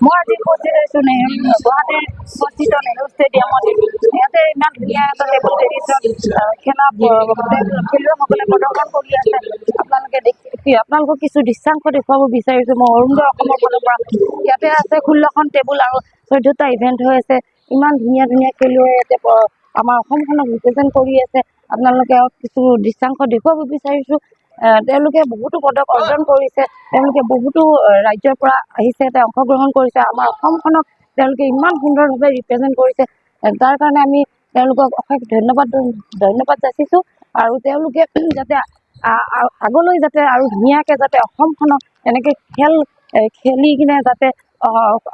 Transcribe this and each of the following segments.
মই আজি উপস্থিত হৈছোঁ গুৱাহাটীৰ উপস্থিত নেহৰু ষ্টেডিয়ামত। ইয়াতে ইমান ধুনীয়া এটা টেবুল টেনিছত খেলা খেলুৱৈসকলে প্ৰদৰ্শন কৰি আছে। আপোনালোকক কিছু দৃশ্যাংশ দেখুৱাব বিচাৰিছোঁ। মই অৰুণোদয় অসমৰ ফালৰ পৰা ইয়াতে আছে 16খন টেবুল আৰু 14টা ইভেণ্ট হৈ আছে। ইমান ধুনীয়া ধুনীয়া খেলুৱৈ ইয়াতে আমাৰ অসমখনক ৰিপ্ৰেজেণ্ট কৰি আছে। আপোনালোকে কিছু দৃশ্যাংশ দেখুৱাব বিচাৰিছোঁ। তেওঁলোকে বহুতো পদক অৰ্জন কৰিছে। তেওঁলোকে বহুতো ৰাজ্যৰ পৰা আহিছে, অংশগ্ৰহণ কৰিছে। আমাৰ অসমখনক তেওঁলোকে ইমান সুন্দৰভাৱে ৰিপ্ৰেজেণ্ট কৰিছে। তাৰ কাৰণে আমি তেওঁলোকক অশেষ ধন্যবাদ যাচিছোঁ। আৰু তেওঁলোকে যাতে আগলৈ যাতে আৰু ধুনীয়াকৈ যাতে অসমখনক এনেকৈ খেলি কিনে যাতে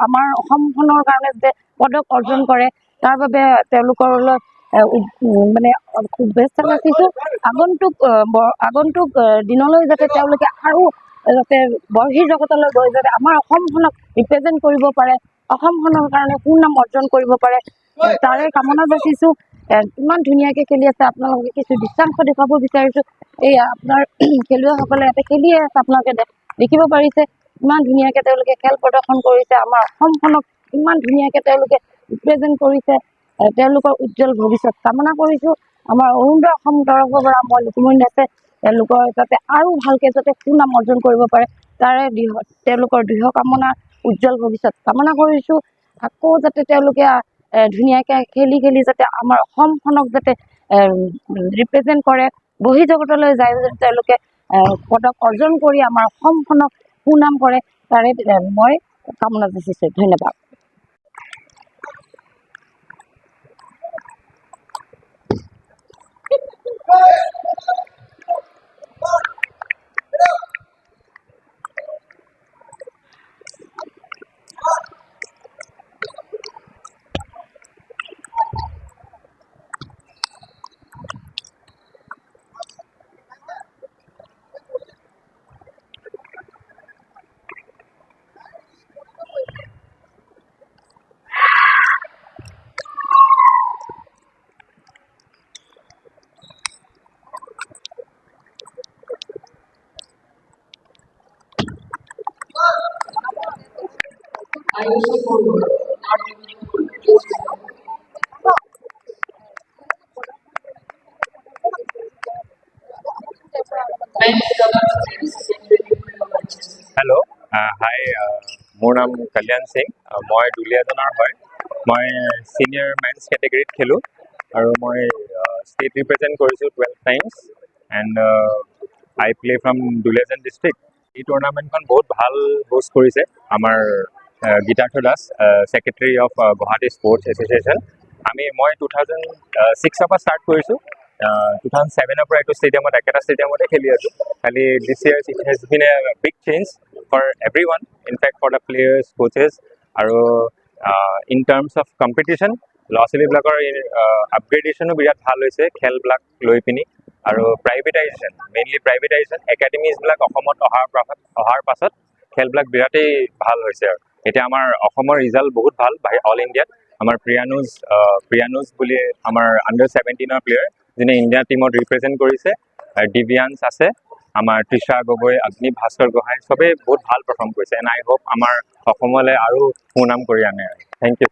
আমাৰ অসমখনৰ কাৰণে যাতে পদক অৰ্জন কৰে, তাৰ বাবে তেওঁলোকলৈ মানে শুভেচ্ছা যাচিছোঁ। আগন্তুক দিনলৈ যাতে তেওঁলোকে আৰু যাতে বহিৰ্জগতলৈ গৈ যাতে আমাৰ অসমখনক ৰিপ্ৰেজেণ্ট কৰিব পাৰে, অসমখনৰ কাৰণে সুনাম অৰ্জন কৰিব পাৰে, তাৰে কামনা যাচিছোঁ। ইমান ধুনীয়াকৈ খেলি আছে। আপোনালোকে কিছু দৃশ্যাংশ দেখুৱাব বিচাৰিছোঁ। এই আপোনাৰ খেলুৱৈসকলে ইয়াতে খেলিয়ে আছে, আপোনালোকে দেখিব পাৰিছে ইমান ধুনীয়াকৈ তেওঁলোকে খেল প্ৰদৰ্শন কৰিছে। আমাৰ অসমখনক ইমান ধুনীয়াকৈ তেওঁলোকে ৰিপ্ৰেজেণ্ট কৰিছে। তেওঁলোকৰ উজ্জ্বল ভৱিষ্যত কামনা কৰিছোঁ। আমাৰ অৰুণোদয় অসম তৰফৰ পৰা মই লুকুমণি দাসে তেওঁলোকৰ যাতে আৰু ভালকৈ যাতে সুনাম অৰ্জন কৰিব পাৰে, তাৰে তেওঁলোকৰ দৃঢ় কামনা, উজ্জ্বল ভৱিষ্যত কামনা কৰিছোঁ। আকৌ যাতে তেওঁলোকে ধুনীয়াকৈ খেলি যাতে আমাৰ অসমখনক যাতে ৰিপ্ৰেজেণ্ট কৰে, বহিৰ্জগতলৈ যায় যাতে তেওঁলোকে পদক অৰ্জন কৰি আমাৰ অসমখনক সুনাম কৰে, তাৰে মই কামনা যাচিছোঁ। ধন্যবাদ। হেল্ল', হাই, মোৰ নাম কল্যাণ সিং। মই দুলীয়াজনৰ হয়। মই ছিনিয়ৰ মেন্স কেটেগৰীত খেলোঁ আৰু মই ষ্টেট ৰিপ্ৰেজেণ্ট কৰিছোঁ 12 times and I play from Duliajan district. এই টুৰ্ণামেণ্টখন বহুত ভাল হোষ্ট কৰিছে আমাৰ Gitartha Das, secretary of Guwahati sports association. মই 2006 পৰা ষ্টাৰ্ট কৰিছোঁ। 2007 পৰা এইটো ষ্টেডিয়ামত একেটা ষ্টেডিয়ামতে খেলি আছোঁ। খালি this year it has been a big change for everyone, in fact for the players, coaches. আৰু ইন টাৰ্মছ অফ কম্পিটিশ্যন, ল'ৰা ছোৱালীবিলাকৰ আপগ্ৰেডেশ্যনো বিৰাট ভাল হৈছে খেলবিলাক লৈ পিনি। আৰু মেইনলি প্ৰাইভেটাইজেশ্যন একাডেমিজবিলাক অসমত অহাৰ পাছত খেলবিলাক বিৰাটেই ভাল হৈছে। আৰু এতিয়া আমাৰ অসমৰ ৰিজাল্ট বহুত ভাল অল ইণ্ডিয়াত। আমাৰ প্ৰিয়ানুজ বুলি আমাৰ আণ্ডাৰ-17 প্লেয়াৰ যোনে ইণ্ডিয়া টীমত ৰিপ্ৰেজেণ্ট কৰিছে। দিব্যাংশ আছে, আমাৰ তৃষা গগৈ, অগ্নি ভাস্কৰ গোহাঁই, চবেই বহুত ভাল পাৰফৰ্ম কৰিছে। এণ্ড আই হোপ আমাৰ অসমলৈ আৰু সুনাম কৰি আনে। Thank U.